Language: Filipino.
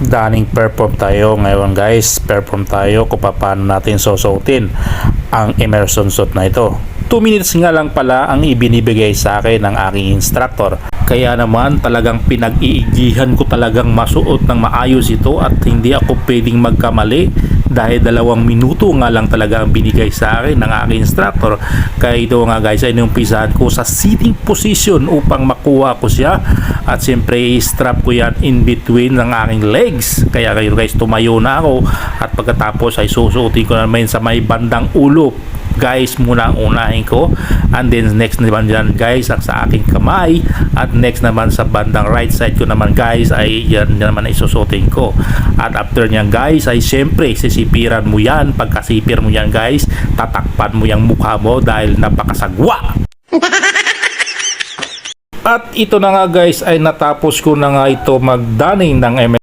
Daning perform tayo ngayon guys. Perform tayo kung paano natin susuotin ang immersion suit na ito. 2 minutes nga lang pala ang ibinibigay sa akin ng aking instructor. Kaya naman talagang pinag-iigihan ko talagang masuot ng maayos ito at hindi ako pwedeng magkamali dahil 2 minuto nga lang talaga ang binigay sa akin ng aking instructor. Kaya ito nga guys ay inumpisahan ko sa sitting position upang makuha ko siya at siyempre strap ko yan in between ng aking legs. Kaya kayo guys, tumayo na ako at pagkatapos ay susuotin ko naman sa may bandang ulo guys muna ang unahin ko, and then next naman dyan guys sa aking kamay, at next naman sa bandang right side ko naman guys ay yan naman ay susuotin ko. At after nyan guys ay syempre sisipiran mo yan. Pagkasipir mo yan guys, tatakpan mo yung mukha mo dahil napakasagwa. At ito na nga guys ay natapos ko na nga ito magdaning ng